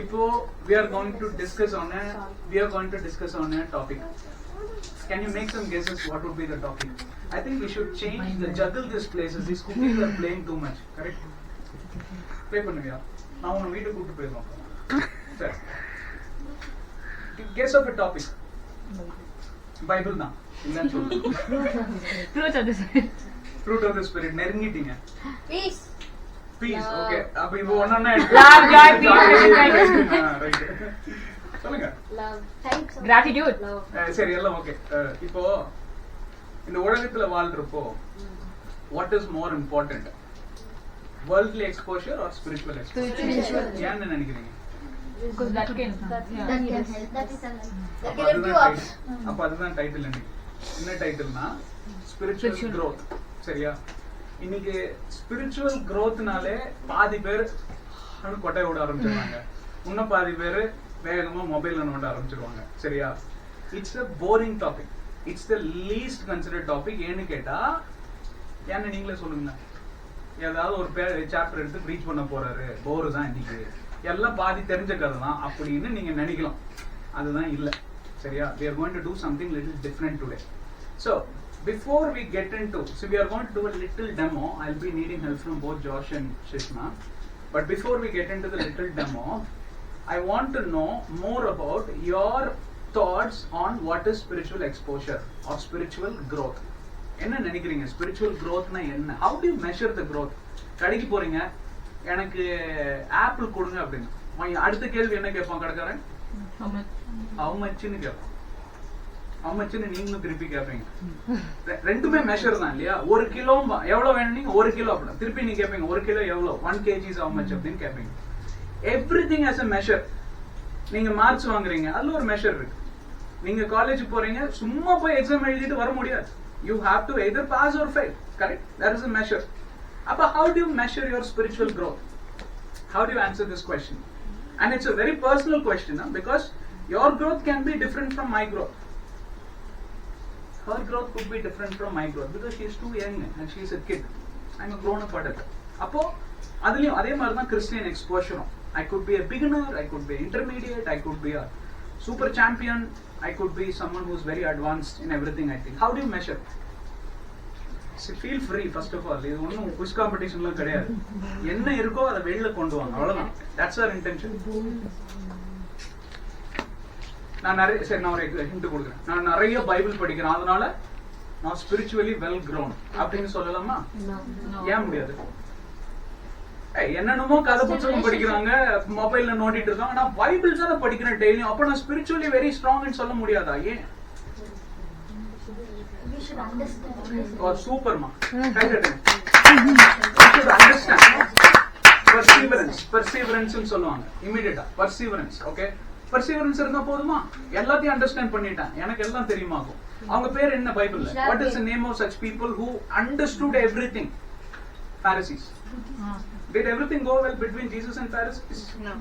இப்போ we are going to discuss on a topic. Can you make some guesses what would be the topic? I think we should change the juggle these places. These cookies are playing too much. Correct? Play பண்ணுவியா? நான் உன்னை வீட்டுக்கு கூட்டு போயிடுவோம். சரி. Guess of a topic. Bible தான். இல்லன்னு சொல்லுங்க. Fruit of the Spirit. நெருங்கிட்டீங்க. Peace. Peace. Okay. அப்ப இப்போ ஒண்ணா Love, joy, peace, right. சொல்லுங்க. Love. Thanks. Gratitude. Love. சரி எல்லாம் ஓகே. இப்போ இந்த உலகத்துல வாழ்றப்போ what is more important? Worldly exposure or spiritual exposure? Spiritual. ஏன்னு நினைக்கிறீங்க? Because that can That is அப்ப அதுதான் டைட்டில் இன்னைக்கு. என்ன டைட்டில்னா ஸ்பிரிச்சுவல் growth. சரியா? இன்னைக்கு ஸ்பிரிச்சுவல் growthனாலே பாதி பேர் கொட்டை விட ஆரம்பிச்சிருவாங்க. இன்னும் பாதி பேர் வேகமா மொபைல்ல நோண்ட ஆரம்பிச்சிருவாங்க. சரியா? It's a boring topic. It's the least considered topic. ஏன்னு கேட்டா ஏன்னு நீங்களே சொல்லுங்க. ஏதாவது ஒரு சாப்டர் எடுத்து ப்ரீச் பண்ண போறாரு, போர் தான் இன்னைக்கு, எல்லாம் பாதி தெரிஞ்ச கதை தான் அப்படின்னு நீங்க நினைக்கலாம். அதுதான் இல்ல. சரியா? we are going to do something little different today. So before we get into, we are going to do a little demo. I'll be needing help from both Josh and Shishma. But before we get into the little demo, I want to know more about your thoughts on what is spiritual exposure or spiritual growth. என்ன நினைக்கிறீங்க? Spiritual growthனா என்ன? How do you measure the growth? கடைக்கு போறீங்க, எனக்கு apple கொடுங்க அப்படின்னு. அடுத்த கேள்வி என்ன கேட்பான் கடைக்காரன்? How muchன்னு கேட்பான். How muchன்னு நீங்களும் திருப்பி கேட்பீங்க. ரெண்டுமே மெஷர் தான் இல்லையா? ஒரு கிலோ எவ்வளவு வேணும்? நீங்க ஒரு கிலோ அப்படி திருப்பி நீங்க கேட்பீங்க, ஒரு கிலோ எவ்வளவு? 1 kg is how much அப்படின்னு கேட்பீங்க. Everything has a measure. நீங்க மார்க்ஸ் வாங்குறீங்க, அதுல ஒரு மெஷர் இருக்கு. நீங்க காலேஜ் போறீங்க, சும்மா போய் எக்ஸாம் எழுதிட்டு வர முடியாது. You have to either pass or fail. Correct? There is a measure. But how do you measure your spiritual growth? How do you answer this question? And it's a very personal question, because your growth can be different from my growth. Her growth could be different from my growth because she is too young and she is a kid. I'm a grown up adult. அப்போ அதுலயும் அதே மாதிரி தான் Christian எக்ஸ்போஷரும். I could be a beginner, I could be intermediate, I could be a super champion, I could be someone who's very advanced in everything. I think. How do you measure? So feel free first of all. இது ஒன்றும் quiz காம்படிஷன்லாம் கிடையாது. என்ன இருக்கோ அதை வெளியில கொண்டு வாங்க, அவ்வளவுதான். That's our intention. நான் ஒரு ஹிண்ட் கொடுக்குறேன். நான் நிறைய பைபிள் படிக்கிறேன், அதனால நான் ஸ்பிரிச்சுவலி வெல் grown அப்படின்னு சொல்லலாமா? ஏன் முடியாது? என்னென்னமோ கதை புத்தகம் படிக்கிறாங்க, மொபைல்ல நோண்டிட்டு இருக்காங்க. நான் பைபிள் தானே படிக்கிறேன் டெய்லியும், அப்ப நான் ஸ்பிரிச்சுவலி வெரி ஸ்ட்ராங்னு சொல்ல முடியாதா? ஏன்? சூப்பர்மா. பெர்சீவரன்ஸ் சொல்லுவாங்க இமிடியேட்டா. பெர்சீவரன்ஸ். ஓகே, பெர்சீவரன்ஸ் இருந்தா போதுமா? எல்லாத்தையும் அண்டர்ஸ்டாண்ட் பண்ணிட்டேன், எனக்கு எல்லாம் தெரியுமாகும். அவங்க பேர் என்ன பைபிள்ல? What is the name of such people who understood everything? Pharisees. Did everything go well between Jesus and Pharisees? No.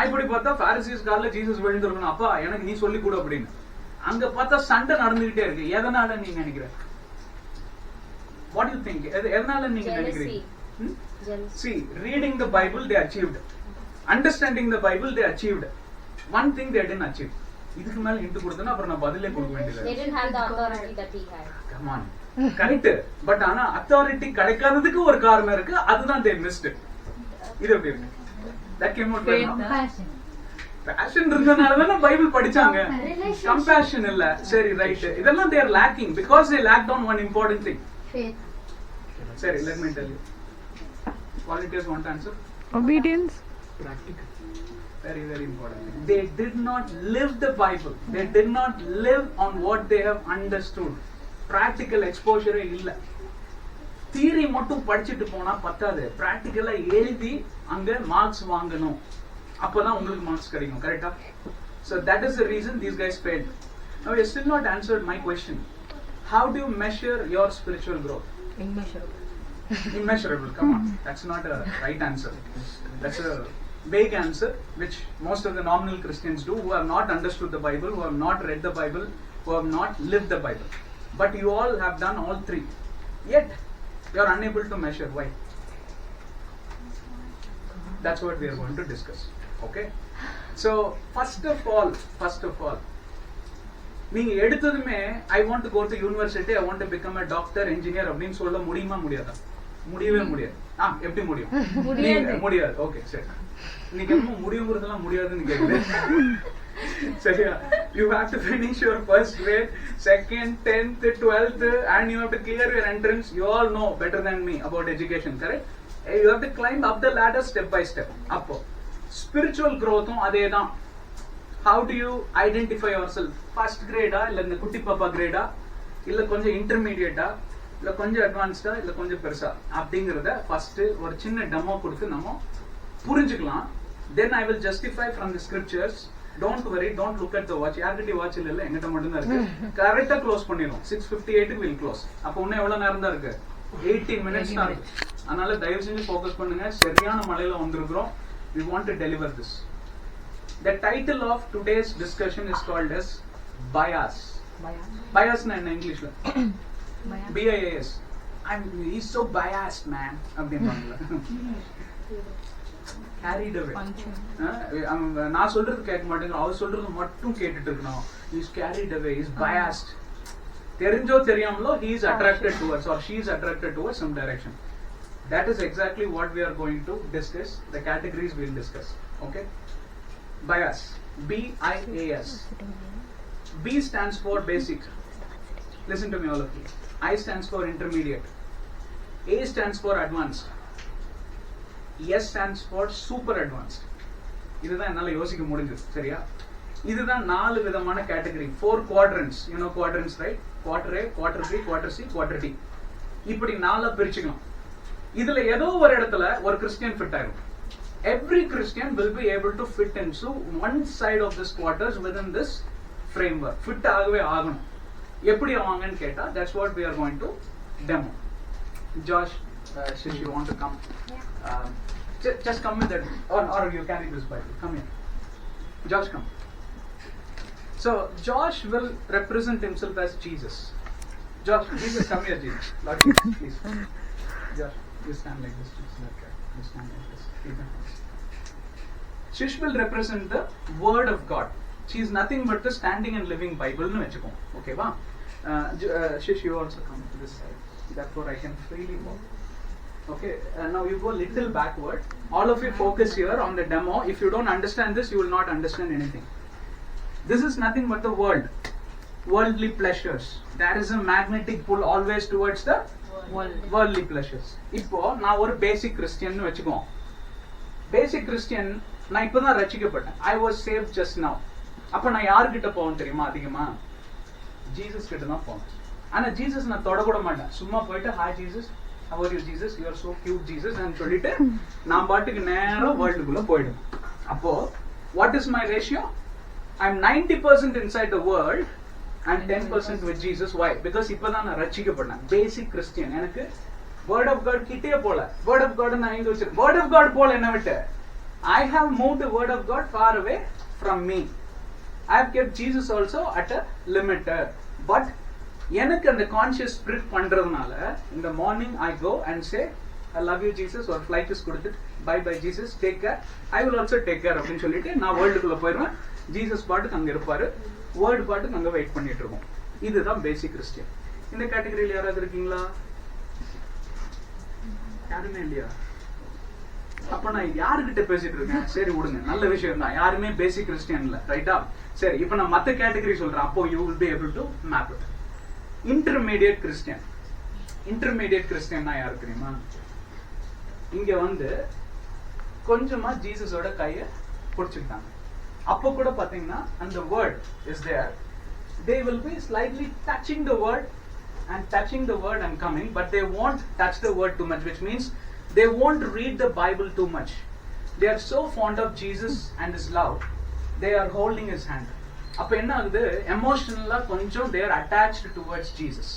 இப்படி பார்த்தா Pharisees கால்ல ஜீசஸ் விழுந்திருக்கணும், அப்பா எனக்கு நீ சொல்லி கொடு அப்படின்னு. அங்க பார்த்தா சண்டை நடந்துகிட்டே இருக்கு. எதனால நீங்க நினைக்கிற? What do you think? எதனால நீங்க நினைக்கிறீங்க? See, reading the Bible they achieved. Understanding the Bible they achieved. One thing they didn't achieve. இதுக்கு மேல ஹிண்ட் கொடுத்தனா அப்புறம் நான் பதிலே கொடுக்க வேண்டியது. They didn't have the authority that he had. Come on. Correct. But ஆனா அத்தாரிட்டி கிடைக்காததுக்கு ஒரு காரணம் இருக்கு, அதுதான் they missed it. இது எப்படி இருக்கு? That came out by passion இருந்தனால தான பைபிள் படிச்சாங்க. கம்பேஷன் இல்ல. சரி, ரைட். இதெல்லாம் they are lacking because they lacked on one important thing. Faith. சரி, let me tell you. Volunteers want to answer? Obedience. Practical. Very, very important. They did not live the Bible. They did not live on what they have understood. Practical exposure இல்ல. Theory மட்டும் படிச்சிட்டு போனா பத்தாது. பிராக்டிகலா எழுதி அங்க marks வாங்கணும். அப்பதான் உங்களுக்கு மார்க்ஸ் கிடைக்கும். கரெக்டா? So that is the reason these guys failed. Now you still not answered my question. How do you measure your spiritual growth? Immeasurable. Immeasurable. Come on. That's not a right answer. That's a vague answer which most of the nominal Christians do, who have not understood the Bible, who have not read the Bible, who have not lived the Bible. But you all have done all three. Yet you are unable to measure. Why? That's what we are going to discuss. Okay so first of all நீங்க எடுத்ததுமே I want to go to university, I want to become a doctor, engineer அப்படின்னு சொல்ல முடியுமா முடியாதா? முடியவே முடியாது. எப்படி முடியும்? முடியாது. ஓகே சரி, இன்னைக்கு என்ன முடியுங்கிறதெல்லாம் முடியாதுன்னு கேக்குது. சரியா? You have to finish your first grade, second, 10th, 12th, and you have to clear your entrance. You all know better than me about education, correct? You have to climb up the ladder step by step. அப்போ spiritual growthம் அதேதான். How do you identify yourself? First grade இல்ல இந்த குட்டி பாப்பா கிரேடா, இல்ல கொஞ்சம் இன்டர்மீடியேட்டா, இல்ல கொஞ்சம் அட்வான்ஸ்டா, இல்ல கொஞ்சம் பெருசா அப்படிங்கறத ஃபர்ஸ்ட் ஒரு சின்ன டெமோ கொடுத்து நம்ம புரிஞ்சுக்கலாம். Then I will justify from the scriptures. Don't worry, don't look at the watch. யார்கிட்ட வாட்ச் இல்ல, என்கிட்ட மட்டும் தான் இருக்கு. கரெக்ட்டா க்ளோஸ் பண்ணிரும். 6:58 க்கு will close. அப்ப இன்னும் எவ்வளவு நேரம் தான் இருக்கு? 18 minutes தான் இருக்கு. அதனால தயவு செஞ்சு ஃபோக்கஸ் பண்ணுங்க. சரியான மலையில வந்திருக்கிறோம். We want to deliver this. The title of today's discussion is called as bias. Bias na in English la. BIAS. He's so biased, man. அப்படிம்பாங்க. Carried away. நான் சொல்றது கேட்க மாட்டேங்க, அவர் சொல்றது மட்டும் கேட்டுட்டு இருக்கணும். He's carried away, he's biased. தெரிஞ்சோ தெரியாமலோ he is attracted towards or she is attracted towards some direction. That is exactly what we are going to discuss. The categories we will discuss. Okay? Bias. B-I-A-S. B stands for basic. Listen to me all of you. I stands for intermediate. A stands for advanced. S stands for super advanced. இதுதான் என்னால யோசிக்க முடிஞ்சது. சரியா? இதுதான் 4 விதமான category. 4 quadrants. You know quadrants, right? Quarter A, Quarter B, Quarter C, Quarter D. இப்படி 4 பிரிச்சுக்கலாம். இதுல ஏதோ ஒரு இடத்துல ஒரு கிறிஸ்டியன் ஃபிட் ஆயிடும். Every Christian will be able to fit into one side of this quarters within this framework. Fit ஆகவே ஆகணும். எப்படி ஆவாங்கன்னு கேட்டா, that's what we are going to demo. Josh, since you want to come, just come with that, or you carry this Bible. Come here. Josh, come. So Josh will represent himself as Jesus. Josh, Jesus, come here, Jesus. Lord Jesus, please. Josh, you stand like this. You stand like this. Shish will represent the Word of God. She is nothing but the standing and living Bible. Nu vechukom. Okay, va? Shish, you also come to this side. Therefore, I can freely walk. Okay, now you go little backward. All of you focus here on the demo. If you don't understand this, you will not understand anything. This is nothing but the world. Worldly pleasures. There is a magnetic pull always towards the worldly pleasures. இப்போ நான் ஒரு basic Christian னு வெச்சுக்கோம். Basic Christian, நான் இப்பதான் ரட்சிக்கப்பட்டேன். I was saved just now. அப்ப நான் யார்கிட்ட போவேன் தெரியுமா? அதிகமா ஜீசஸ் கிட்ட தான் போவேன். ஆனா ஜீசஸ் நான் தொட கூட மாட்டேன். சும்மா போயிட்டு hi Jesus, how are you Jesus, you are so cute Jesus ன்னு சொல்லிட்டு நான் பாட்டுக்கு நேரா வேர்ல்டுக்குள்ள போயிடுவேன். அப்போ what is my ratio? I'm 90% inside the world and 10% with Jesus. Why? Because இப்பதான் நான் ரட்சிக்கப்பட்டேன். Basic Christian. எனக்கு word of God கிட்டே போல. word of God நான் இங்க வச்சிருக்கேன். word of God போல என்ன விட்டு I have moved the word of God far away from me. I have kept Jesus also at a limit. But எனக்கு அந்த கான்ஷியஸ் ஸ்பிரிட் பண்றதுனால in the morning I go and say I love you Jesus or flight is கொடுத்து bye bye Jesus, take care, I will also take care அப்படின்னு சொல்லிட்டு நான் வேர்ல்டுக்குள்ள போயிடுவேன். Jesus பாட்டுக்கு அங்க இருப்பாரு, வேர்ல்டு பாட்டுக்கு அங்க வெயிட் பண்ணிட்டு இருக்கோம். இதுதான் பேசிக் கிறிஸ்டியன். இந்த கேட்டகரியில யாராவது இருக்கீங்களா? யாருமே இல்லையா? அப்ப நான் யாருகிட்ட பேசிட்டு இருக்கேன்? சரி விடுங்க, நல்ல விஷயம் தான். யாருமே பேசிக் கிறிஸ்டியன் இல்ல, ரைட்டா? சரி, இப்ப நான் மத்த கேட்டகரி சொல்றேன். அப்போ you will be able to map it. Intermediate Christian. Intermediate கிறிஸ்டியன்னா யாரு தெரியுமா? இங்க வந்து கொஞ்சமா ஜீசஸோட கைய பிடிச்சுக்கிட்டாங்க. அப்போ கூட பாத்தீங்கன்னா அந்த word is there. They will be slightly touching the word and coming, but they won't touch the word too much, which means they won't read the Bible too much. They are so fond of Jesus and his love, they are holding his hand. அப்ப என்ன ஆகுது? எமோஷனலா கொஞ்சம் they are attached towards Jesus,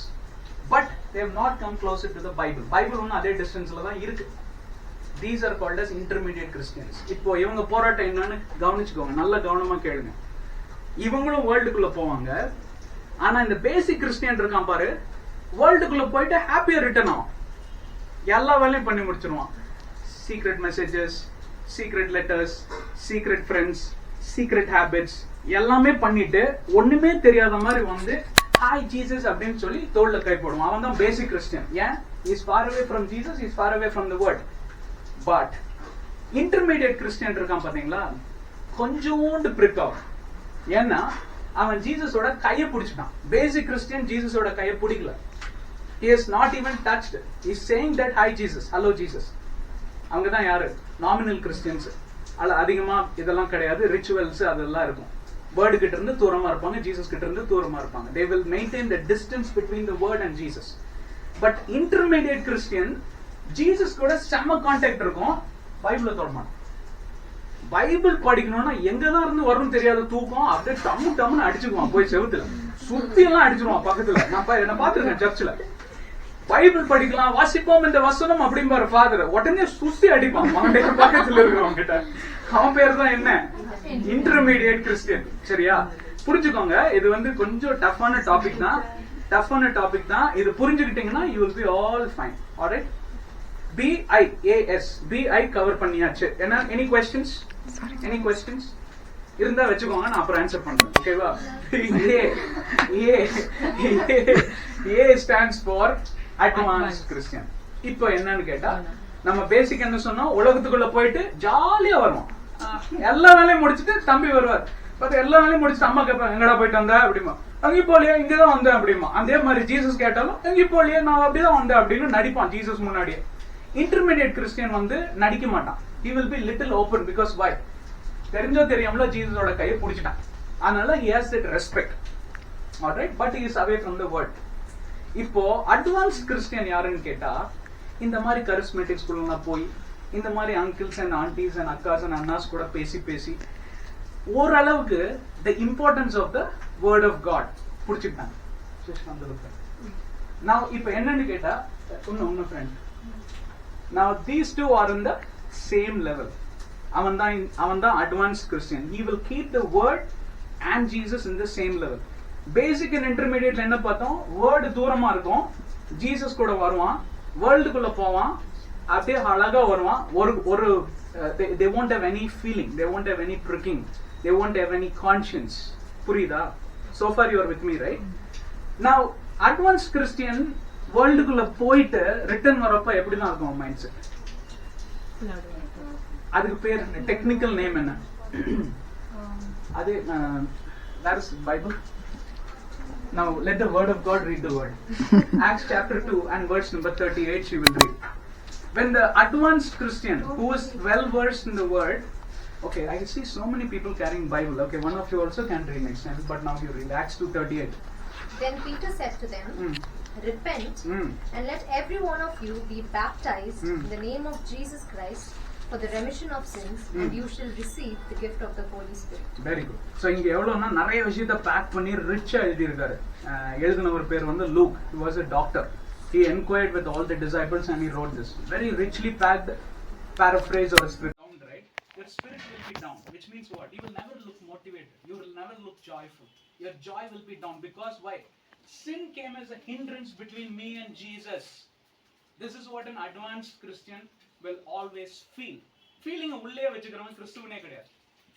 but they have not come closer to the Bible. Bible ஒன்னு அதே டிஸ்டன்ஸ்ல தான் இருக்கு. These are called as intermediate Christians. இப்போ இவங்க போராட்டம் என்னன்னு கவனிச்சுக்கோங்க, நல்ல கவனமா கேளுங்க. இவங்களும் வேர்ல்டுக்குள்ள போவாங்க. ஆனா இந்த பேசிக் கிறிஸ்டியன் இருக்கான் பாரு, வேர்ல்டுக்குள்ள போயிட்டு ஹாப்பியா ரிட்டர்ன் ஆகும். எல்லா வேலையும் பண்ணி முடிச்சிருவான். Secret messages, secret letters, secret friends, secret habits எல்லாமே பண்ணிட்டு ஒண்ணுமே தெரியாத மாதிரி வந்து ஹாய் ஜீசஸ் அப்படின்னு சொல்லி தோல்ல கை போடுவான். அவன் தான் பேசிக் கிறிஸ்டியன். ஏன்? Is far away from Jesus, is far away from the word. But intermediate Christian இருக்கான் பாத்தீங்களா, கொஞ்சோண்டு பிரிக் ஆகும். ஏன்னா அவன் ஜீசஸோட கையை பிடிச்சிட்டான். பேசிக் கிறிஸ்டியன் ஜீசஸோட கையை பிடிக்கல. He is not even touched. He is saying that hi Jesus, hello Jesus. அவங்க தான் யாரு? Nominal Christians. அதுல அதிகமா இதெல்லாம் கிடையாது, ரிச்சுவல்ஸ் அதெல்லாம் இருக்கும். வேர்டு கிட்ட இருந்து தூரமா இருப்பாங்க, ஜீசஸ் கிட்ட இருந்து தூரமா இருப்பாங்க. They will maintain the distance between the word and Jesus. But intermediate Christian Jesus கூட செம்ம கான்டாக்ட் இருக்கும், பைபிளை தொட மாட்டான். பைபிள் படிக்கணும்னா எங்கதான் இருந்து வரும் தெரியாத தூக்கம் அப்படியே டம்மு டம்முன்னு அடிச்சுக்குவான். போய் செவுத்துல சுத்தி எல்லாம் அடிச்சிருவான் பக்கத்துல. நான் பாத்துருக்கேன் சர்ச்சில். பைபிள் படிக்கலாம், வாசிப்போம் இந்த வசனம் அப்படிம்பாரு ஃபாதர், உடனே சுத்தி அடிப்பான் அவனுடைய பக்கத்துல இருக்கிறவங்க கிட்ட. அவன் பேர் தான் என்ன? Intermediate Christian. சரியா? புரிஞ்சுக்கோங்க, இது வந்து கொஞ்சம் டஃப்பான டாபிக் தான். இது புரிஞ்சுக்கிட்டீங்கன்னா you will be all fine. Alright? BIAS, BI cover பண்ணியாச்சு. என்ன? Any questions? இருந்தா வச்சுக்கோங்க, நான் அப்புறம் ஆன்சர் பண்றேன். ஓகேவா? A stands for advanced Christian. இப்போ என்னன்னு கேட்டா, நம்ம பேசிக் என்ன சொன்னோம், உலகத்துக்குள்ள போயிட்டு ஜாலியா வருவோம். எல்லா வேலையும் முடிச்சுட்டு தம்பி வருவார். எல்லா வேலையும் முடிச்சுட்டு அம்மா கேட்பாங்க, எங்கடா போயிட்டு வந்த அப்படிமா. அங்கே போலியா, இங்கதான் வந்தேன் அப்படிமா. அதே மாதிரி ஜீசஸ் கேட்டாலும் எங்கே போலியா, நான் அப்படிதான் வந்தேன் அப்படின்னு நடிப்பான் ஜீசஸ் முன்னாடியே. இன்டர்மீடியட் கிறிஸ்டியன் வந்து நடிக்க மாட்டான். He will be little open because why? தெரிஞ்சோ தெரியாமல ஜீசஸோட கையை பிடிச்சிட்டான். அதனால he has that respect. Alright? But he is away from the word. இப்போ அட்வான்ஸ்ட் கிறிஸ்டியன் யாருன்னு கேட்டா, இந்த மாதிரி கரிஸ்மேட்டிக் ஸ்கூல்ல போய் இந்த மாதிரி அங்கிள்ஸ் அண்ட் ஆன்டிஸ் அண்ட் அக்காஸ் அண்ட் அண்ணாஸ் கூட பேசி ஓரளவுக்கு the importance of the word of God புடிச்சிட்டாங்க. Now இப்போ என்னன்னு கேட்டா, உன்ன friend, now these two are in the same level. அவன் தான் advanced Christian. He will keep the word and Jesus in the same level. Basic and இன்டர்மீடியட்ல என்ன பார்த்தோம்? Word தூரமா இருக்கும், ஜீசஸ் கூட வருவான், வேர்ல்டுக்குள்ள போவான், அப்படியே அழகா வருவான். ஒரு they won't have any feeling, they won't have any pricking, they won't have any conscience. புரியுதா? So far you are with me, right? Now advanced Christian வேர்ல்டுக்குள்ள போயிட்டு ரிட்டர்ன் வரப்ப எப்படிதான் இருக்கும் மைண்ட் செட்? அதுக்கு பேர் டெக்னிக்கல் நேம் என்ன? அது where is Bible? Now let the word of God read the word. Acts chapter 2 and verse number 38 she will read. When the advanced Christian who is well versed in the word, okay, I see so many people carrying Bible. Okay, one of you also can read next time, but now you read Acts 2:38. Then Peter said to them, repent and let every one of you be baptized in the name of Jesus Christ for the remission of sins, and you shall receive the gift of the Holy Spirit. Very good. So இங்க எவ்வளவுனா நிறைய விஷயத்தை back பண்ணி ரிச்சா எழுதி இருக்காரு. எழுதினவர் பேர் வந்து look. He was a doctor. He inquired with all the disciples and he wrote this. Very richly packed paraphrase or spirit down, right? Your spirit will be down, which means what? You will never look motivated. You will never look joyful. Your joy will be down because why? Sin came as a hindrance between me and Jesus. This is what an advanced Christian will always feel. Feeling உள்ளே வச்சுக்கிறவன் கிறிஸ்துவனே கிடையாது.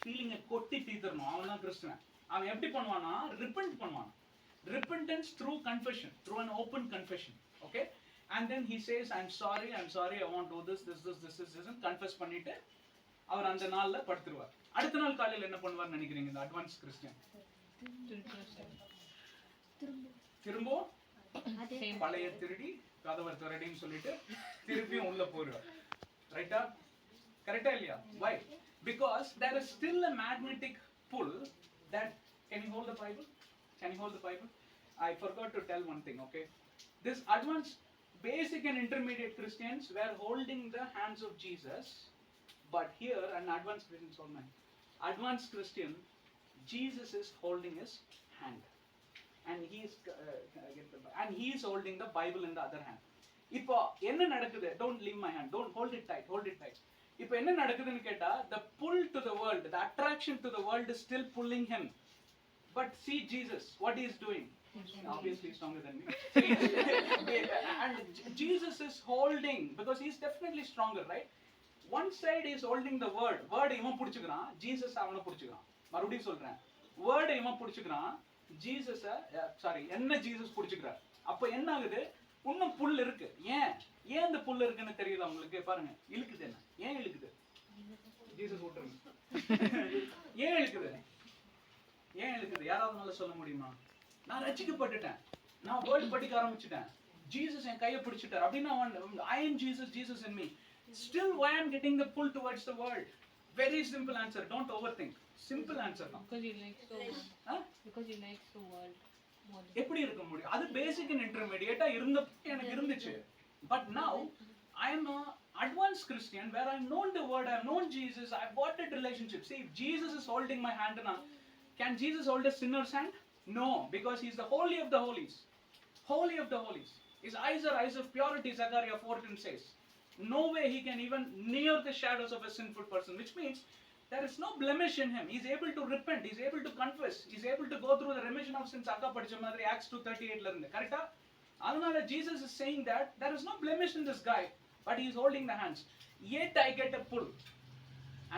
Feeling கொட்டி தீர்த்தறணும், அவன் தான் கிறிஸ்துவன். அவன் எப்படி பண்ணுவானா? repent பண்ணுவான். Repentance through confession, through an open confession. Okay? And then he says, I'm sorry, I want to do this, and confess பண்ணிட்டு அவர் அந்த நாள்ல படுத்துருவார். அடுத்த நாள் காலையில என்ன பண்ணுவார்னு நினைக்கிறீங்க இந்த அட்வான்ஸ் கிறிஸ்டியன்? திரும்ப பழைய திருடி கதவர் திரடின்னு சொல்லிட்டு திருப்பியும் உள்ள போயிடுவார். ரைட்டா? கரெக்டா இல்லையா? Why? Because there is still a magnetic pull that, can you hold the Bible? I forgot to tell one thing, okay? This advanced, basic and intermediate Christians were holding the hands of Jesus, but here an advanced Christian, Jesus is holding his hand. And he is holding the Bible in the other hand. இப்போ என்ன நடக்குது? Don't leave my hand, don't hold it tight. இப்போ என்ன நடக்குதுன்னு கேட்டா, the pull to the world, the attraction to the world is still pulling him. But see Jesus, what he is doing? Obviously stronger than me. And Jesus is holding, because he is definitely stronger, right? One side is holding the word. Word இவன் பிடிச்சுக்கிறான், Jesus அவனை பிடிச்சுக்கிறான். மறுபடியும் சொல்றேன், வேர்டை இவன் பிடிச்சுக்கிறான், என்ன Jesus பிடிச்சுக்கிறார். அப்ப என்ன ஆகுது, இன்னும் புல் இருக்கு. ஏன் இந்த புல் இருக்குன்னு தெரியல உங்களுக்கு? பாருங்க, இழுக்குது. என்ன ஏன் இழுக்குது? ஜீசஸ் விட்டுருங்க. ஏன் இழுக்குது? யாராவது நல்லா சொல்ல முடியுமா? நான் ரட்சிக்கப்பட்டுட்டேன், நான் வேர்ட் படிக்க ஆரம்பிச்சுட்டேன், ஜீசஸ் என் கையை பிடிச்சிட்டார் அப்படின்னா I am Jesus, Jesus in me. Still why I am getting the pull towards the world? Very simple answer, don't overthink. Simple answer தான். Because you like so because you like so world. எப்படி இருக்க முடியும்? அது பேசிக் and இன்டர்மீடியேட்டா எனக்கு இருந்துச்சு. But now I am a advanced Christian where I have known the word, I have known Jesus, I have got that relationship. See, if Jesus is holding my hand now, can Jesus hold a sinner's hand? No, because he is the holy of the holies. Holy of the holies. His eyes are eyes of purity, Zechariah 4:10 says. No way he can even near the shadows of a sinful person, which means there is no blemish in him. He is able to repent, he is able to confess, he is able to go through the remission of sins. Akka padicha madri Acts 2:38 la irundhu, correct? Adunala Jesus is saying that there is no blemish in this guy, but he is holding the hands. Yet I get a pull.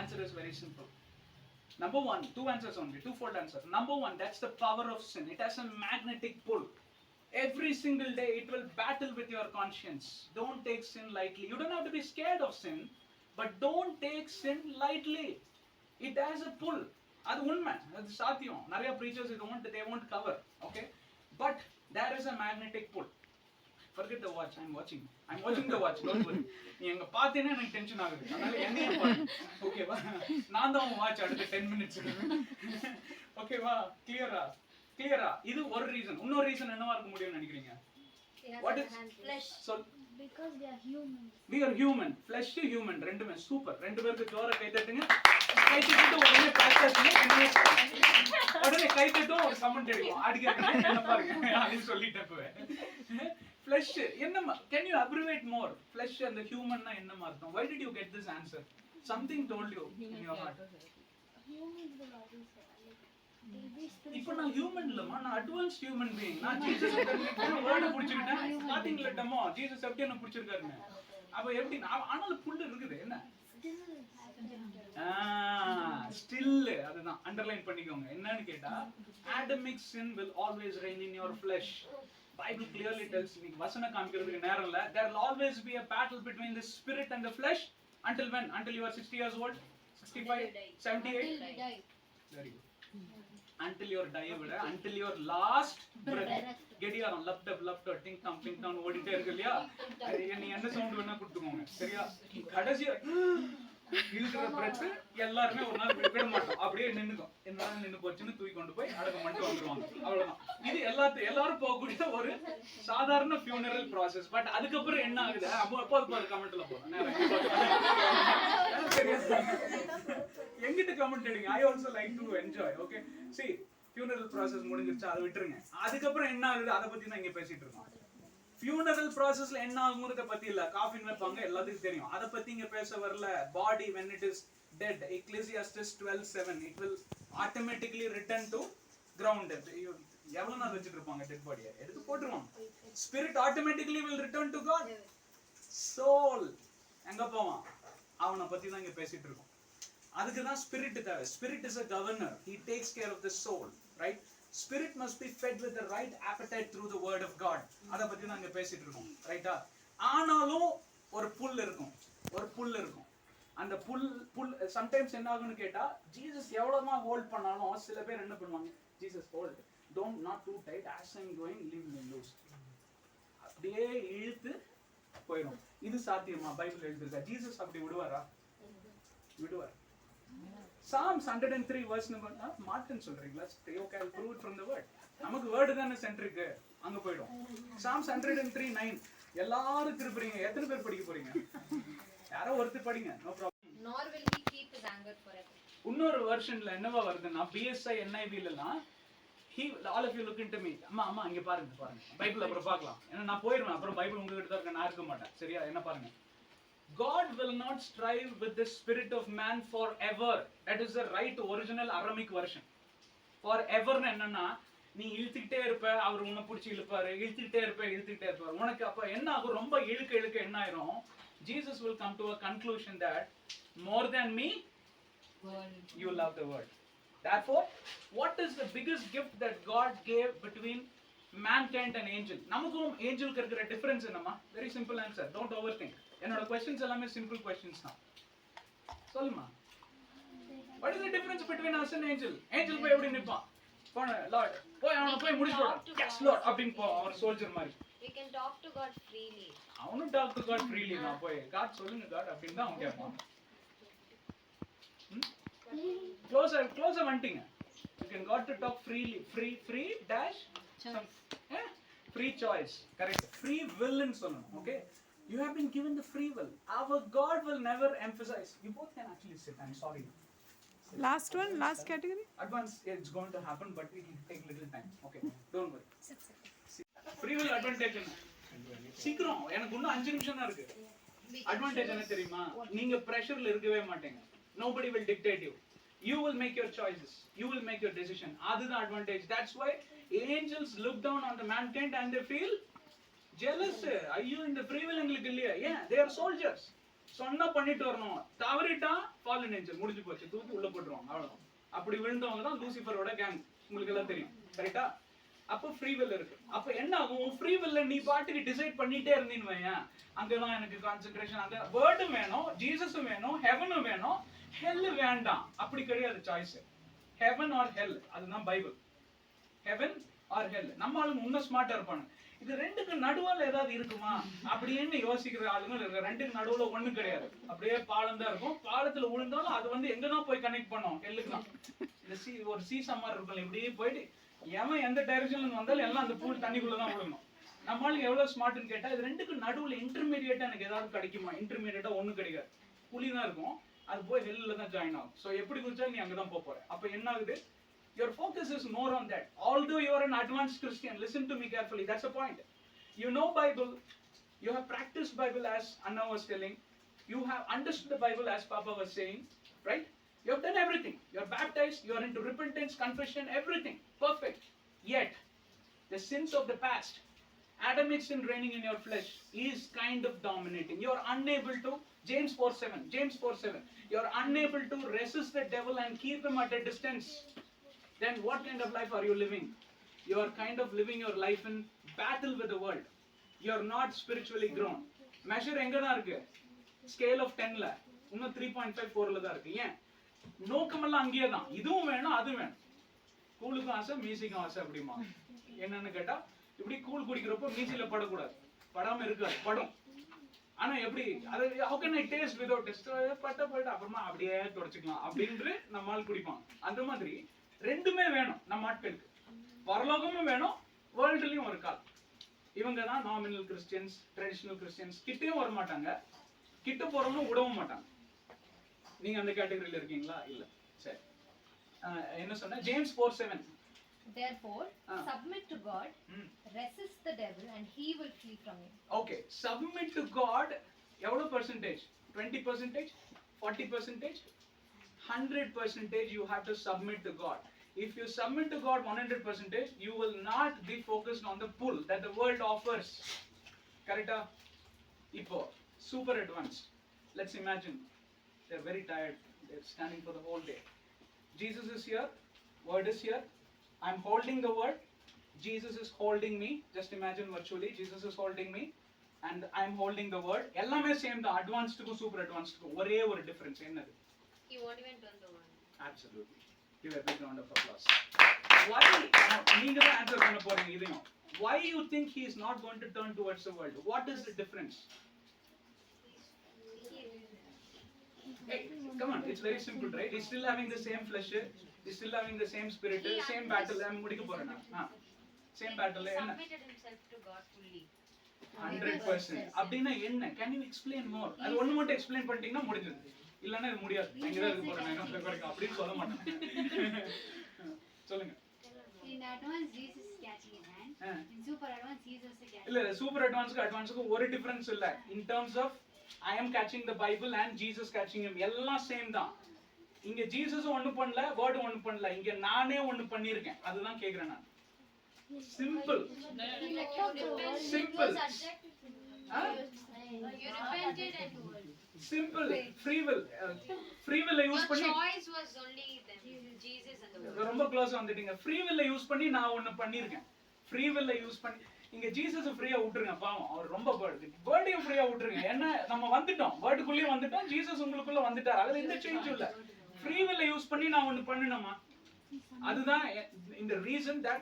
Answer is very simple. Number one, two answers only, twofold answer. Number one, that's the power of sin. It has a magnetic pull. Every single day it will battle with your conscience. Don't take sin lightly. You don't have to be scared of sin, but don't take sin lightly. It has a pull. அது உண்மை, அது சாத்தியம். நிறைய preachers they won't cover, okay? But there is a magnetic pull. Forget the watch. I'm watching the watch. Don't worry. நீ எங்க பாத்தீனா எனக்கு tension ஆகுது. அதனால என்னைய பாரு. ஓகேவா? நான் தான் வாட்ச் அடுத்த 10 minutes. ஓகேவா? கிளியரா? இது ஒரு ரீசன். இன்னொரு ரீசன் என்னவா இருக்க முடியும்னு நினைக்கிறீங்க? What is flesh? So because we are human. We are human. Flesh to human ரெண்டுமே சூப்பர். ரெண்டு பேருக்கு ஜோர கை தட்டுங்க. கை தட்டிட்டு உடனே உடனே கை தட்டும் ஒரு கமெண்ட் அடிக்கும். அடிக்கிறீங்க என்ன பாருங்க. அது சொல்லிட்டேன் இப்பவே. Flesh என்னமா? Can you abbreviate more? Flesh and the human னா என்னமா அர்த்தம்? Why did you get this answer? Something told you in your heart. Human is the body, sir. இப்போ நான் ஹியூமன் இல்லமா, நான் அட்வான்ஸ்ட் ஹியூமன் பீயிங். நான் ஜீசஸ் கிட்ட வேர்ட் புடிச்சிட்டேன். ஸ்டார்டிங்ல டமோ ஜீசஸ் எப்படி என்ன புடிச்சிருக்காருன்னு. அப்ப எப்படி ஆனாலும் புல் இருக்குது. என்ன ஸ்டில் அதுதான் அண்டர்லைன் பண்ணிக்கோங்க. என்னன்னு கேட்டா Adamic sin will always reign in your flesh. Bible clearly tells me, வசன காமிக்கிறதுக்கு நேரம் இல்ல. There will always be a battle between the spirit and the flesh. Until when? Until you are 60 years old, 65, 78. Very good. Until your die விட, until your last breath. கெடியாரம் லப்ட் டிங் டாம் ஓடிட்டே இருக்கு இல்லையா? நீ என்ன சவுண்ட் வேணா கொடுத்துக்கோங்க, சரியா? கடைசியா இருக்கிற பிரெத் எல்லாருமே ஒரு நாள் விட மாட்டோம், அப்படியே நின்னுக்கும். என்னால நின்னு போச்சுன்னு தூக்கி கொண்டு போய் அடக்கம் பண்ணிட்டு வந்துருவாங்க. அவ்வளவுதான். இது எல்லாரும் போகக்கூடிய ஒரு சாதாரண ஃபியூனரல் ப்ராசஸ். பட் அதுக்கப்புறம் என்ன ஆகுது? அப்போ கமெண்ட்ல போறேன். எங்கிட்ட கமெண்ட் எடுங்க. I also like to enjoy. Okay, see, funeral process முடிஞ்சிருச்சு, அதை விட்டுருங்க. அதுக்கப்புறம் என்ன ஆகுது அதை பத்தி தான் இங்க பேசிட்டு இருக்கோம். funeral processல என்ன ஆகும்ங்கறத பத்தி இல்ல. காஃபின் வைப்பாங்க, எல்லாத்துக்கும் தெரியும். அதை பத்தி இங்க பேச வரல. body when it is dead, Ecclesiastes 12:7, it will automatically return to ground. எவ்வளவு நாள் வச்சிட்டு இருப்பாங்க டெட் பாடியை? எடுத்து போட்டுருவாங்க. spirit automatically will return to God. soul எங்க போவான்? அவனை பத்தி தான் இங்க பேசிட்டு இருக்கோம். அதுக்கு தான் spirit தேவை. spirit is a governor. He takes care of the soul, right? Spirit must be fed with the right appetite through the word of God. அத பத்தி தான் இங்க பேசிட்டு இருக்கோம், ரைட்டா? ஆனாலும் ஒரு புல் இருக்கும். அந்த புல் sometimes என்ன ஆகும்னு கேட்டா, ஜீசஸ் எவ்வளவுமா ஹோல்ட் பண்ணாலும் சில பேர் என்ன பண்ணுவாங்க? Jesus hold, don't not too tight, as I'm going leave me loose. அப்படியே இழுத்து போயிடும். இது சாத்தியமா? பைபிள் எழுதிருக்கா? ஜீசஸ் அப்படி விடுவாரா? விடுவார். Psalms 103 verse number மார்ட்டின் சொல்றீங்களா? okay, I'll prove it from the word. நமக்கு வேர்ட் தானே சென்ட்ரிக், அங்க போய்டும். Psalms 103:9 எல்லாரும் திருப்பறீங்க. எத்தனை பேர் படிக்க போறீங்க? யாரோ ஒருத்தர் படிங்க, no problem. Nor will he keep his anger forever. இன்னொரு வெர்ஷன்ல என்னவா வருதுன்னா, BSI NIV லலாம் he, all of you look into me. அம்மா அங்க பாருங்க. பைபிள் அப்புறம் பார்க்கலாம். ஏன்னா நான் போயிடுவேன், அப்புறம் பைபிள் உங்ககிட்ட தான் இருக்கு, நான் இருக்க மாட்டேன், சரியா? என்ன பாருங்க. God will not strive with the spirit of man forever. That is the right original Aramaic version. Forever என்னன்னா, நீ இழுத்துக்கிட்டே இருப்ப, அவர் உன்னை பிடிச்சி இழுப்பாரு, இழுத்துக்கிட்டே இருப்பாரு. உனக்கு அப்ப என்ன ஆகும்? ரொம்ப இழுக்க என்ன ஆயிரும்? Jesus will come to a conclusion that more than me, World. you love the world. Therefore, what is the biggest gift that God gave between mankind and angel? நமக்கும் ஏஞ்சலுக்கு இருக்கிற டிஃபரன்ஸ் என்னமா? Very simple answer. Don't over think. என்னோட questions எல்லாமே simple questions தான். சொல்லுமா. What is the difference between us and angel? Angel போய் எப்படி நிப்பான்? போன லார்ட் போய் அவனை போய் முடிச்சுடா. எஸ் லார்ட் அப்படினு போ அவர் சோல்ஜர் மாதிரி. We can talk to God freely. அவனும் டாக் டு காட் ஃப்ரீலி நான் போய் காட் சொல்லுங்க காட் அப்படினு தான் அவன் கேட்பான். க்ளோஸர் வந்துட்டீங்க. You can got to talk freely. Free dash Choice. Free choice. Correct. Free will ன்னு சொல்லணும். Okay. You have been given the free will. Our God will never emphasize. You both can actually sit. I'm sorry. Last one, last category. Advance, it's going to happen, but it will take little time. Okay, don't worry. Free will advantage என்ன? சீக்கிரம் எனக்கு இன்னும் 5 நிமிஷம் தான் இருக்கு. Advantage என்ன தெரியுமா? நீங்க பிரஷர்ல இருக்கவே மாட்டீங்க. Nobody will dictate you. You will make your choices. You will make your decision. அதுதான் advantage. That's why angels look down on the mankind and they feel jealous. ஐயோ இந்த free will எங்களுக்கு இல்லையா? ஏன்? They are soldiers. சொன்னா பண்ணிட்டு வரணும். தவறிட்டா fallen angel முடிஞ்சு போச்சு. தூக்கி உள்ள போட்டுருவாங்க. அவ்வளவுதான். அப்படி விழுந்தவங்க தான் லூசிஃபரோட கேங். உங்களுக்கு எல்லாம் தெரியும். கரெக்ட்டா? அப்ப ஃப்ரீ வில் இருக்கு. அப்ப என்ன ஆகும்? ஃப்ரீ வில்ல நீ பாட்டுக்கு டிசைட் பண்ணிட்டே இருந்தீன்னு வையேன். அங்கதான் எனக்கு கான்சென்ட்ரேஷன், அங்க வேர்டும் வேணும், ஜீசஸும் வேணும், ஹெவனும் வேணும், ஹெல் வேண்டாம். அப்படி கிடையாது சாய்ஸ். ஹெவன் ஆர் ஹெல், அதுதான் பைபிள். ஹெவன் ஆர் ஹெல். நம்ம ஆளுங்க இன்னும் ஸ்மார்ட்டா இருப்பாங்க. இது ரெண்டுக்கு நடுவுல ஏதாவது இருக்குமா அப்படின்னு யோசிக்கிற ஆளுங்க இருக்கு. ரெண்டுக்கு நடுவுல ஒண்ணு கிடையாது. அப்படியே பாலம் தான் இருக்கும். பாலத்துல விழுந்தாலும் அது வந்து எங்கதான் போய் கனெக்ட் பண்ணும்? ஹெல்லுக்கு தான். இந்த ஒரு சீசா மாதிரி இருக்கும். இப்படியே போயிட்டு எவன் எந்த டைரக்ஷன்ல வந்தாலும் எல்லாம் அந்த பூல் தண்ணிக்குள்ளதான் விழுணும். நம்மளுக்கு எவ்வளவு ஸ்மார்ட்னு கேட்டா இது ரெண்டுக்கு நடுவுல இன்டர்மீடியேட்டா எனக்கு ஏதாவது கிடைக்குமா? இன்டர்மீடியேட்டா ஒண்ணும் கிடைக்காது. புலி தான் இருக்கும். அது போய் ஹெல்ல தான் ஜாயின் ஆகும். சோ எப்படி குதிச்சா நீ அங்கதான் போக போற. அப்ப என்ன ஆகுது? Your focus is more on that. Although you are an advanced Christian, listen to me carefully. That's the point. You know Bible. You have practiced Bible as Anna was telling. You have understood the Bible as Papa was saying, right? You have done everything. You are baptized. You are into repentance, confession, everything. Perfect. Yet, the sins of the past, Adamic sin reigning in your flesh, is kind of dominating. You are unable to, James 4:7. You are unable to resist the devil and keep him at a distance. Then what kind of life are you living? You are kind of living your life in battle with the world. You are not spiritually grown. Measure எங்க தான் இருக்கு? Scale of 10ல இன்னும் 3.5 4ல தான் இருக்கு. ஏன்? நோக்கமெல்லாம் அங்கேயே தான். இதுவும் வேணும், அது வேணும். கூலுக்கும் ஆசை, மீசிக்கும் ஆசை அப்படிமா. என்னன்னு கேட்டா இப்படி கூழ் குடிக்கிறப்போ மீசில படக்கூடாது. படாம இருக்காது, படும். ஆனா எப்படி அது how can I taste without taste? பட்ட அப்புறமா அப்படியே தொடச்சுக்கலாம் அப்படின்று நம்மால் குடிப்பான். அந்த மாதிரி ரெண்டுமே வேணும் நம்ம ஆட்களுக்கு. பரலோகமும் வேணும், வேர்ல்ட்லயும் ஒரு கால். இவங்க தான் நாமினல் கிறிஸ்டியன்ஸ், ட்ரெடிஷனல் கிறிஸ்டியன்ஸ். கிட்டயும் வர மாட்டாங்க, கிட்ட போறவங்க விடவும் மாட்டாங்க. நீங்க அந்த கேட்டகரியில இருக்கீங்களா? இல்ல. சரி, என்ன சொன்ன? James 4:7. Therefore, submit to God, resist the devil, and he will flee from you. Okay, submit to God. எவ்வளவு percentage? 20%? 40%? 100% you have to submit to God. If you submit to God 100%, you will not be focused on the pull that the world offers. Correct? Ipo, super advanced. Let's imagine they're very tired. They're standing for the whole day. Jesus is here. Word is here. I'm holding the word. Jesus is holding me. Just imagine virtually. Jesus is holding me. And I'm holding the word. எல்லாமே same தான். அட்வான்ஸ்டுக்கு super அட்வான்ஸ்டுக்கு ஒரே ஒரு difference என்னது? He won't even turn the one. Absolutely. Give a big round of applause. Why? நீங்க தான் answer பண்ண போறீங்க இதையும். Why you think he is not going to turn towards the world? What is the difference? Hey, come on. It's very simple, right? He's still having the same flesh. He's still having the same spirit. Same battle. I'm முடிக்க போறேன் நான். Same battle. He submitted himself to God fully. 100%. அப்படினா என்ன? Can you explain more? அது ஒண்ணு மட்டும் explain பண்ணிட்டீங்கன்னா முடிஞ்சது. இல்லன்னா இது முடியாது. இங்க தான் இருக்க போறேன் நான். இன்னும் ரெக்கார்ட் அப்படி சொல்ல மாட்டேன். சொல்லுங்க. In advance Jesus is catching in hand. In super advance Jesus is catching. இல்ல சூப்பர் அட்வான்ஸ்க்கு ஒரு டிஃபரன்ஸ் இல்ல. In terms of I am catching the Bible and Jesus catching him. எல்லாம் சேம் தான். இங்க ஜீசஸும் ஒண்ணு பண்ணல, வேர்டும் ஒண்ணு பண்ணல. இங்க நானே ஒண்ணு பண்ணிருக்கேன். அதுதான் கேக்குறேன் நான். Simple. Simple. Simple. You repented and simple free will use Your பண்ணி choice was only them, Jesus and the world. ரொம்ப க்ளோஸ் வந்துட்டீங்க. ஃப்ரீ வில் யூஸ் பண்ணி நான் ஒன்னு பண்ணிருக்கேன். ஃப்ரீ வில் யூஸ் பண்ணி இங்க ஜீசஸ் ஃப்ரீயா விட்டுருங்க, பாவம் அவர் ரொம்ப வேர்டையும் ஃப்ரீயா விட்டுருங்க. ஏன்னா நம்ம வந்துட்டோம், வேர்டுக்குள்ளேயே வந்துட்டோம், ஜீசஸ் உங்களுக்குள்ள வந்துட்டார், அதுல எந்த சேஞ்சும் இல்ல. ஃப்ரீ வில் யூஸ் பண்ணி நான் ஒன்னு பண்ணணுமா, அதுதான் இந்த reason that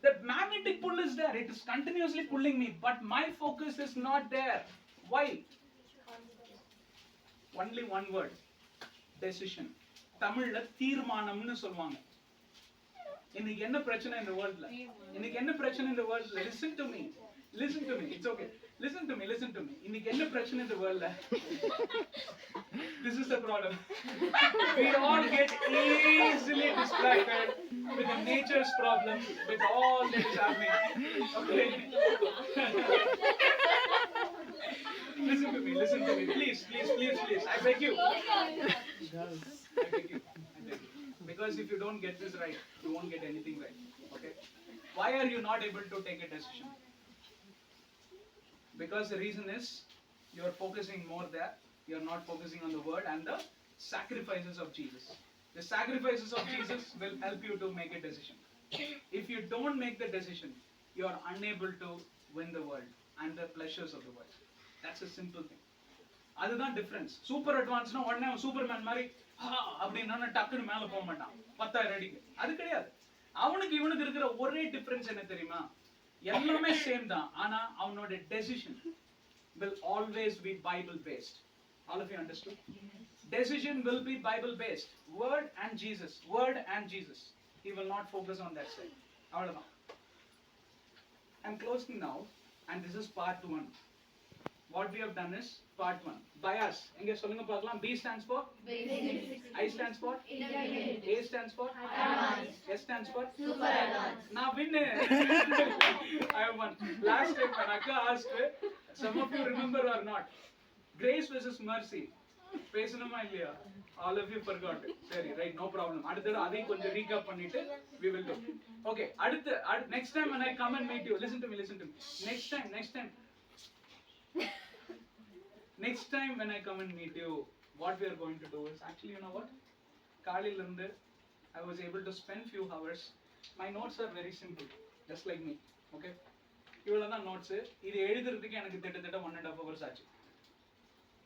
the magnetic pull is there, it is continuously pulling me, but my focus is not there. Why? Only one word, decision. தமிழ்ல தீர்மானம்னு சொல்வாங்க. இன்னைக்கு என்ன பிரச்சனை இந்த வேர்ல்ட்ல, இன்னைக்கு என்ன பிரச்சனை இந்த வேர்ல்ட்ல, listen to me, it's okay, listen to me. இன்னைக்கு என்ன பிரச்சனை இந்த வேர்ல்ட்ல, this is the problem. We all get easily distracted with the nature's problem, with all that is happening. Okay. Listen to me, please. I beg you. Because if you don't get this right, you won't get anything right. Okay. Why are you not able to take a decision? Because the reason is you are focusing more there. You are not focusing on the word and the sacrifices of Jesus. The sacrifices of Jesus will help you to make a decision. If you don't make the decision, you are unable to win the world and the pleasures of the world. That's a simple thing. அதுதான் difference. Super அட்வான்ஸ்னா உடனே அவன் Superman மாதிரி அப்படின்னா டக்குன்னு மேல போக மாட்டான் 10,000 அடிக்கு. அது கிடையாது. அவனுக்கு இவனுக்கு இருக்கிற ஒரே டிஃபரன்ஸ் என்ன தெரியுமா, எல்லாமே சேம் தான், ஆனா அவனோட decision will always be Bible based. All of you understood? Decision will be Bible based. Word and Jesus. He will not focus on that side. அவ்வளவுதான். I'm closing now, and this is part 1. What we have done is part 1. Bias. எங்க சொல்லுங்க பார்க்கலாம். B stands for basic. I stands for intermediate. A stands for advanced. S stands for super advanced. Now win. I have won. Last time when Akka asked, some of you remember or not, grace versus mercy. பேசணுமா இல்லையா? All of you forgot. சரி, right, no problem. அடுத்து அதை கொஞ்சம் recap பண்ணிட்டு we will do. Okay, அடுத்து next time when I come and meet you, listen to me. Next time when I come and meet you, what we are going to do is, actually, you know what? காலையில இருந்து I was able to spend few hours. My notes are very simple, just like me. Okay? இவ்வளவுதான் notes. இது எழுதுறதுக்கு எனக்கு கிட்டத்தட்ட 1.5 hours ஆச்சு.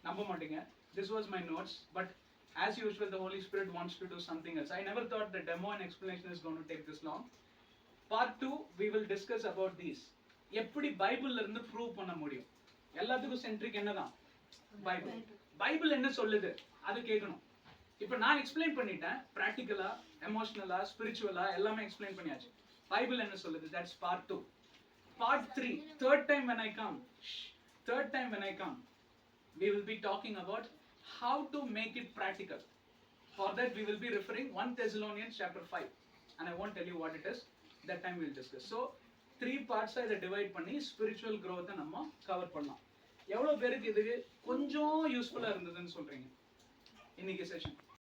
நம்ப மாட்டீங்க. This was my notes, but as usual the Holy Spirit wants to do something else. I never thought the demo and explanation is going to take this long. Part 2 we will discuss about these. எப்படி பைபிள்ல இருந்து prove பண்ண முடியும். எல்லாத்துக்கும் centric என்னதான்? Bible என்ன சொல்லுது அது கேட்கணும். இப்போ நான் எக்ஸ்பிளைன் பண்ணிட்டேன், பிராக்டிக்கலா, எமோஷனலா, ஸ்பிரிச்சுவலா எல்லாமே எக்ஸ்பிளைன் பண்ணியாச்சு. பைபிள் என்ன சொல்லுது? That's part 2. Part 3, third time when I come, we will be talking about how to make it practical. For that we will be referring 1 Thessalonians chapter 5, and I won't tell you what it is. That time we will discuss. So 3 parts இத divide பண்ணி spiritual growth நம்ம cover பண்ணலாம். எவ்வளவு பேருக்கு இது கொஞ்சம் யூஸ்ஃபுல்லா இருந்ததுன்னு சொல்றீங்க இன்னைக்கு செஷன்?